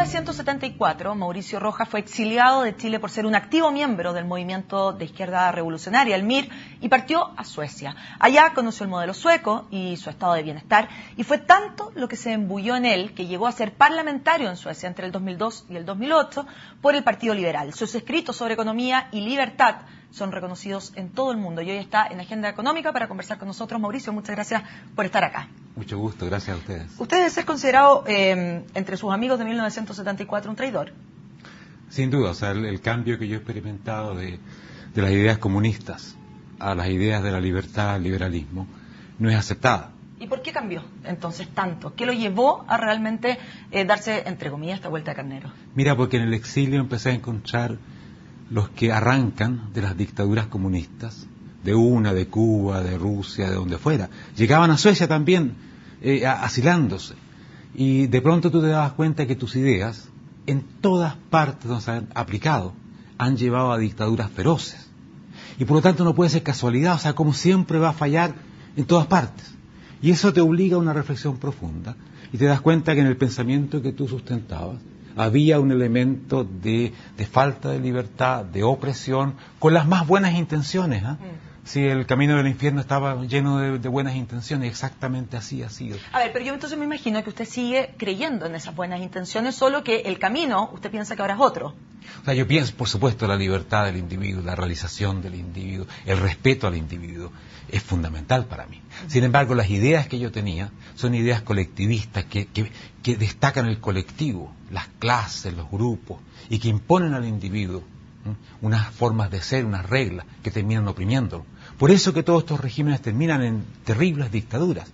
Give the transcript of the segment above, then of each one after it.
1974, Mauricio Rojas fue exiliado de Chile por ser un activo miembro del movimiento de izquierda revolucionaria, el MIR, y partió a Suecia. Allá conoció el modelo sueco y su estado de bienestar, y fue tanto lo que se embulló en él que llegó a ser parlamentario en Suecia entre el 2002 y el 2008 por el Partido Liberal. Sus escritos sobre economía y libertad son reconocidos en todo el mundo y hoy está en Agenda Económica para conversar con nosotros. Mauricio, muchas gracias por estar acá. Mucho gusto, gracias a ustedes. ¿Usted debe ser considerado entre sus amigos de 1974 un traidor? Sin duda, o sea, el cambio que yo he experimentado de las ideas comunistas a las ideas de la libertad, el liberalismo, no es aceptada. ¿Y por qué cambió entonces tanto? ¿Qué lo llevó a realmente darse, entre comillas, esta vuelta de carnero? Mira, porque en el exilio empecé a encontrar los que arrancan de las dictaduras comunistas, de Cuba, de Rusia, de donde fuera. Llegaban a Suecia también, asilándose. Y de pronto tú te dabas cuenta que tus ideas, en todas partes donde se han aplicado, han llevado a dictaduras feroces. Y por lo tanto no puede ser casualidad, o sea, como siempre va a fallar en todas partes. Y eso te obliga a una reflexión profunda. Y te das cuenta que en el pensamiento que tú sustentabas, había un elemento de falta de libertad, de opresión, con las más buenas intenciones. Si el camino del infierno estaba lleno de buenas intenciones, exactamente así ha sido. A ver, pero yo entonces me imagino que usted sigue creyendo en esas buenas intenciones, solo que el camino, usted piensa que ahora es otro. O sea, yo pienso, por supuesto, la libertad del individuo, la realización del individuo, el respeto al individuo, es fundamental para mí. Sin embargo, las ideas que yo tenía son ideas colectivistas que destacan el colectivo, las clases, los grupos, y que imponen al individuo unas formas de ser, unas reglas que terminan oprimiéndolo. Por eso que todos estos regímenes terminan en terribles dictaduras.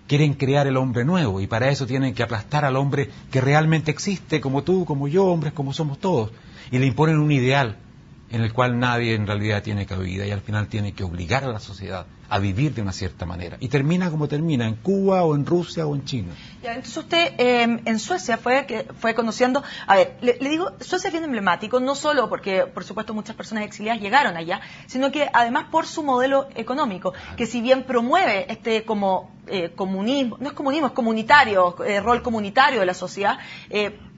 Quieren crear el hombre nuevo y para eso tienen que aplastar al hombre que realmente existe, como tú, como yo, hombres como somos todos, y le imponen un ideal en el cual nadie en realidad tiene cabida y al final tiene que obligar a la sociedad a vivir de una cierta manera. Y termina como termina, en Cuba o en Rusia o en China. Ya, entonces usted en Suecia fue conociendo, a ver, le digo, Suecia es bien emblemático, no solo porque, por supuesto, muchas personas exiliadas llegaron allá, sino que además por su modelo económico, que si bien promueve este como comunismo, no es comunismo, es comunitario, rol comunitario de la sociedad,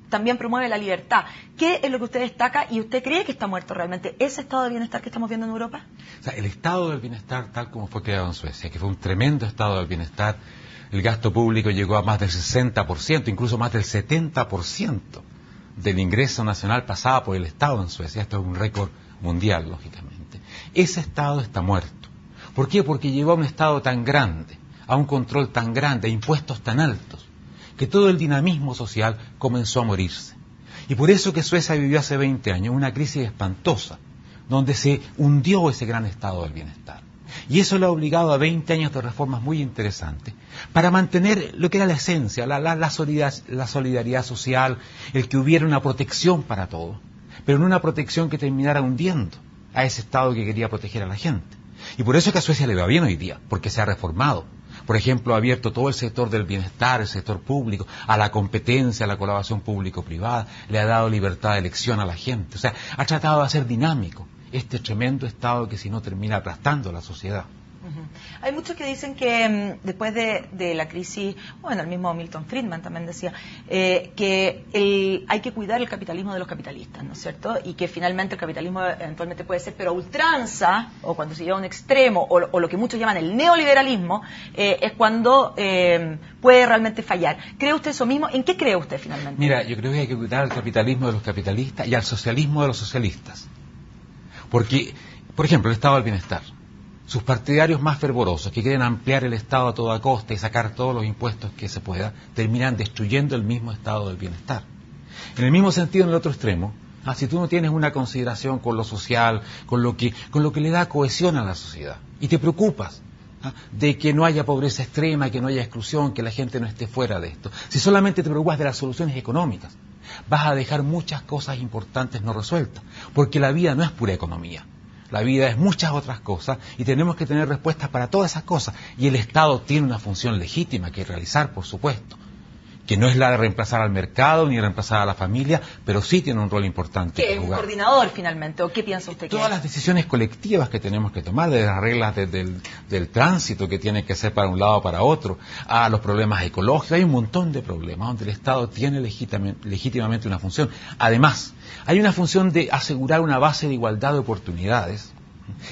también promueve la libertad. ¿Qué es lo que usted destaca y usted cree que está muerto realmente ese estado de bienestar que estamos viendo en Europa? O sea, el estado del bienestar tal como fue creado en Suecia, que fue un tremendo estado del bienestar, el gasto público llegó a más del 60%, incluso más del 70% del ingreso nacional pasaba por el Estado en Suecia. Esto es un récord mundial, lógicamente. Ese estado está muerto. ¿Por qué? Porque llegó a un estado tan grande, a un control tan grande, a impuestos tan altos, que todo el dinamismo social comenzó a morirse. Y por eso que Suecia vivió hace 20 años una crisis espantosa, donde se hundió ese gran estado del bienestar. Y eso le ha obligado a 20 años de reformas muy interesantes, para mantener lo que era la esencia, la solidaridad social, el que hubiera una protección para todos, pero no una protección que terminara hundiendo a ese estado que quería proteger a la gente. Y por eso es que a Suecia le va bien hoy día, porque se ha reformado. Por ejemplo, ha abierto todo el sector del bienestar, el sector público, a la competencia, a la colaboración público-privada, le ha dado libertad de elección a la gente. O sea, ha tratado de hacer dinámico este tremendo estado que si no termina aplastando a la sociedad. Hay muchos que dicen que después de la crisis, bueno, el mismo Milton Friedman también decía que hay que cuidar el capitalismo de los capitalistas, ¿no es cierto? Y que finalmente el capitalismo eventualmente puede ser, pero a ultranza, o cuando se lleva a un extremo, o lo que muchos llaman el neoliberalismo, es cuando puede realmente fallar. ¿Cree usted eso mismo? ¿En qué cree usted finalmente? Mira, yo creo que hay que cuidar al capitalismo de los capitalistas y al socialismo de los socialistas. Porque, por ejemplo, el estado del bienestar. Sus partidarios más fervorosos, que quieren ampliar el Estado a toda costa y sacar todos los impuestos que se pueda, terminan destruyendo el mismo estado del bienestar. En el mismo sentido, en el otro extremo, si tú no tienes una consideración con lo social, con lo que le da cohesión a la sociedad, y te preocupas de que no haya pobreza extrema, que no haya exclusión, que la gente no esté fuera de esto, si solamente te preocupas de las soluciones económicas, vas a dejar muchas cosas importantes no resueltas, porque la vida no es pura economía. La vida es muchas otras cosas y tenemos que tener respuestas para todas esas cosas. Y el Estado tiene una función legítima que realizar, por supuesto, que no es la de reemplazar al mercado ni reemplazar a la familia, pero sí tiene un rol importante ¿Qué que es un jugar. coordinador finalmente? ¿O qué piensa usted? Todas las decisiones colectivas que tenemos que tomar, de las reglas del tránsito que tiene que ser para un lado o para otro, a los problemas ecológicos, hay un montón de problemas donde el Estado tiene legítimamente una función. Además, hay una función de asegurar una base de igualdad de oportunidades,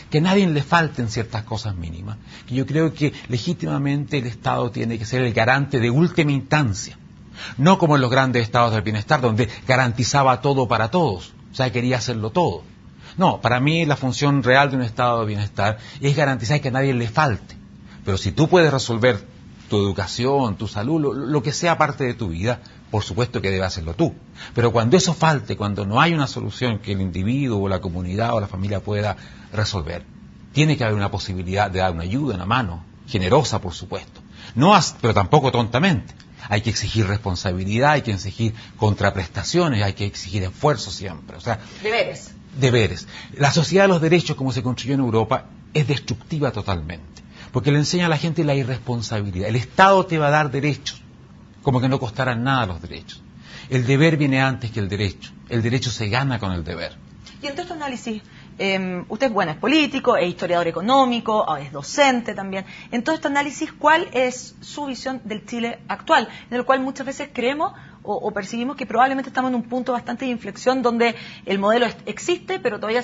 que a nadie le falten ciertas cosas mínimas, que yo creo que legítimamente el Estado tiene que ser el garante de última instancia, no como en los grandes estados del bienestar, donde garantizaba todo para todos, o sea, quería hacerlo todo. No, para mí la función real de un estado de bienestar es garantizar que a nadie le falte, pero si tú puedes resolver tu educación, tu salud, lo que sea parte de tu vida, por supuesto que debe hacerlo tú. Pero cuando eso falte, cuando no hay una solución que el individuo o la comunidad o la familia pueda resolver, tiene que haber una posibilidad de dar una ayuda, una mano, generosa por supuesto, pero tampoco tontamente. Hay que exigir responsabilidad, hay que exigir contraprestaciones, hay que exigir esfuerzo siempre. O sea, deberes. La sociedad de los derechos, como se construyó en Europa, es destructiva totalmente, porque le enseña a la gente la irresponsabilidad. El Estado te va a dar derechos, como que no costaran nada los derechos. El deber viene antes que el derecho se gana con el deber. Y en todo este análisis, usted es político, es historiador económico, es docente también. En todo este análisis, ¿cuál es su visión del Chile actual? En el cual muchas veces creemos o percibimos que probablemente estamos en un punto bastante de inflexión donde el modelo existe, pero todavía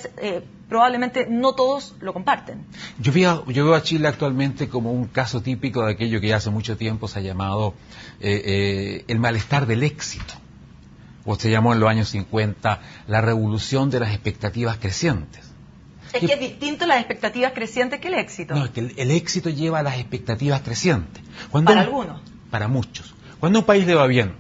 probablemente no todos lo comparten. Yo veo a Chile actualmente como un caso típico de aquello que ya hace mucho tiempo se ha llamado el malestar del éxito, o se llamó en los años 50 la revolución de las expectativas crecientes. Es que es distinto las expectativas crecientes que el éxito. No, es que el éxito lleva a las expectativas crecientes. Para algunos. Para muchos. Cuando un país le va bien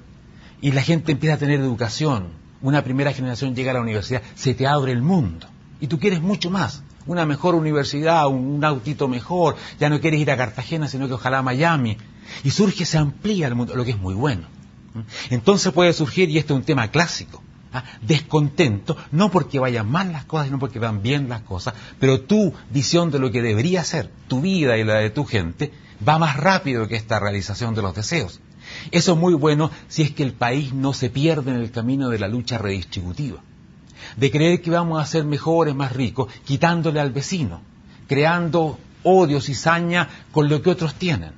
y la gente empieza a tener educación, una primera generación llega a la universidad, se te abre el mundo y tú quieres mucho más. Una mejor universidad, un autito mejor, ya no quieres ir a Cartagena, sino que ojalá a Miami. Y se amplía el mundo, lo que es muy bueno. Entonces puede surgir, y este es un tema clásico, descontento, no porque vayan mal las cosas, sino porque van bien las cosas, pero tu visión de lo que debería ser tu vida y la de tu gente va más rápido que esta realización de los deseos. Eso es muy bueno si es que el país no se pierde en el camino de la lucha redistributiva, de creer que vamos a ser mejores, más ricos, quitándole al vecino, creando odio, cizaña con lo que otros tienen.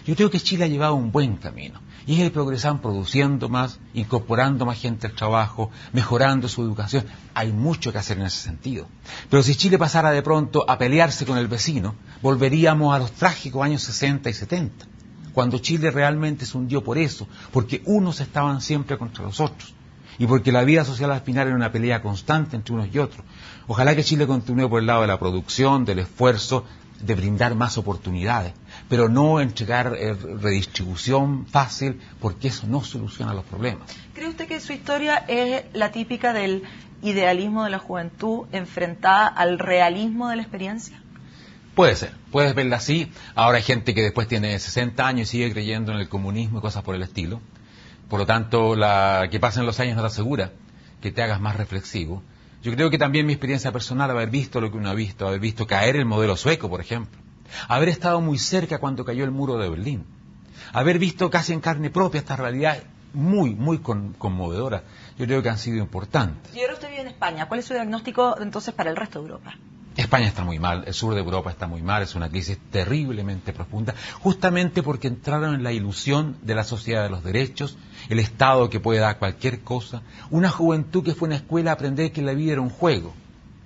Yo creo que Chile ha llevado un buen camino. Y es el progresar produciendo más, incorporando más gente al trabajo, mejorando su educación. Hay mucho que hacer en ese sentido. Pero si Chile pasara de pronto a pelearse con el vecino, volveríamos a los trágicos años 60 y 70, cuando Chile realmente se hundió por eso, porque unos estaban siempre contra los otros, y porque la vida social al final era una pelea constante entre unos y otros. Ojalá que Chile continúe por el lado de la producción, del esfuerzo, de brindar más oportunidades, pero no entregar redistribución fácil, porque eso no soluciona los problemas. ¿Cree usted que su historia es la típica del idealismo de la juventud enfrentada al realismo de la experiencia? Puede ser, puedes verla así. Ahora hay gente que después tiene 60 años y sigue creyendo en el comunismo y cosas por el estilo. Por lo tanto, que pasen los años no te asegura que te hagas más reflexivo. Yo creo que también mi experiencia personal, haber visto lo que uno ha visto, haber visto caer el modelo sueco, por ejemplo, haber estado muy cerca cuando cayó el muro de Berlín, haber visto casi en carne propia esta realidad muy conmovedora, yo creo que han sido importantes. Y ahora usted vive en España. ¿Cuál es su diagnóstico entonces para el resto de Europa? España está muy mal, el sur de Europa está muy mal, es una crisis terriblemente profunda, justamente porque entraron en la ilusión de la sociedad de los derechos, el Estado que puede dar cualquier cosa, una juventud que fue a una escuela a aprender que la vida era un juego,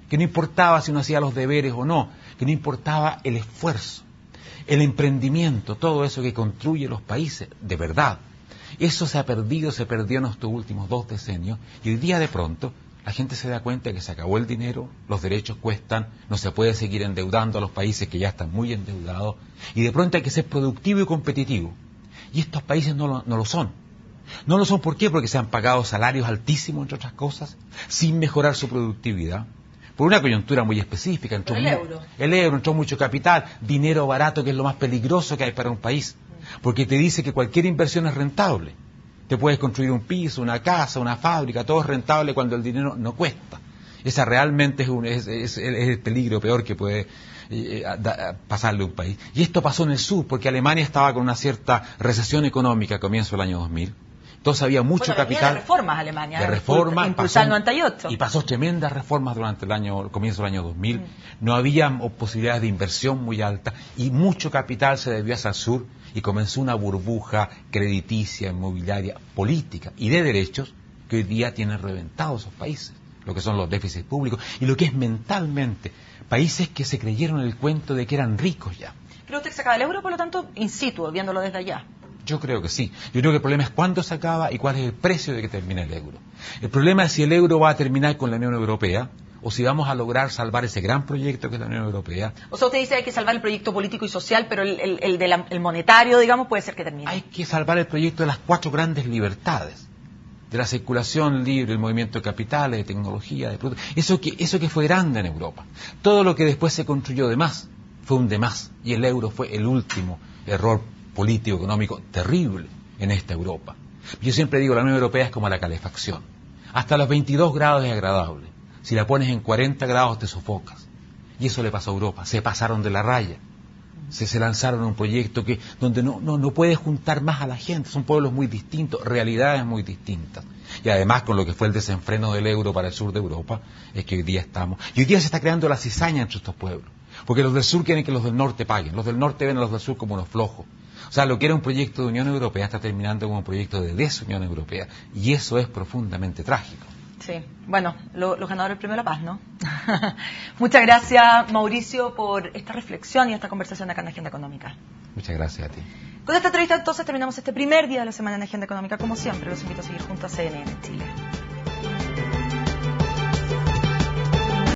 que no importaba si uno hacía los deberes o no, que no importaba el esfuerzo, el emprendimiento, todo eso que construye los países, de verdad. Eso se perdió en estos últimos 2 decenios, y hoy día de pronto la gente se da cuenta que se acabó el dinero, los derechos cuestan, no se puede seguir endeudando a los países que ya están muy endeudados, y de pronto hay que ser productivo y competitivo. Y estos países no lo son. No lo son, ¿por qué? Porque se han pagado salarios altísimos, entre otras cosas, sin mejorar su productividad, por una coyuntura muy específica. El euro, entró mucho capital, dinero barato, que es lo más peligroso que hay para un país, porque te dice que cualquier inversión es rentable. Te puedes construir un piso, una casa, una fábrica, todo es rentable cuando el dinero no cuesta. Esa realmente es el peligro peor que puede pasarle a un país. Y esto pasó en el sur, porque Alemania estaba con una cierta recesión económica a comienzo del año 2000. Entonces había mucho capital. De reformas Alemania. De reformas. Impulsar el 98. Y pasó tremendas reformas durante el comienzo del año 2000. No había posibilidades de inversión muy altas y mucho capital se desvió hacia el sur y comenzó una burbuja crediticia, inmobiliaria, política y de derechos que hoy día tienen reventados esos países. Lo que son los déficits públicos y lo que es mentalmente. Países que se creyeron el cuento de que eran ricos ya. ¿Pero usted se acaba el euro, por lo tanto, in situ, viéndolo desde allá? Yo creo que sí. Yo creo que el problema es cuándo se acaba y cuál es el precio de que termine el euro. El problema es si el euro va a terminar con la Unión Europea o si vamos a lograr salvar ese gran proyecto que es la Unión Europea. O sea, usted dice que hay que salvar el proyecto político y social, pero el monetario, digamos, puede ser que termine. Hay que salvar el proyecto de las 4 grandes libertades. De la circulación libre, el movimiento de capitales, de tecnología, de productos. Eso que fue grande en Europa. Todo lo que después se construyó de más fue un de más. Y el euro fue el último error político, económico terrible en esta Europa. Yo siempre digo, la Unión Europea es como la calefacción. Hasta los 22 grados es agradable. Si la pones en 40 grados te sofocas. Y eso le pasó a Europa. Se pasaron de la raya. Se lanzaron a un proyecto donde no puede juntar más a la gente. Son pueblos muy distintos, realidades muy distintas. Y además con lo que fue el desenfreno del euro para el sur de Europa, es que hoy día estamos... Y hoy día se está creando la cizaña entre estos pueblos. Porque los del sur quieren que los del norte paguen. Los del norte ven a los del sur como unos flojos. O sea, lo que era un proyecto de Unión Europea está terminando como un proyecto de desunión europea. Y eso es profundamente trágico. Sí, bueno, los ganadores del Premio de la Paz, ¿no? Muchas gracias, Mauricio, por esta reflexión y esta conversación acá en Agenda Económica. Muchas gracias a ti. Con esta entrevista entonces terminamos este primer día de la semana en Agenda Económica. Como siempre, los invito a seguir junto a CNN Chile.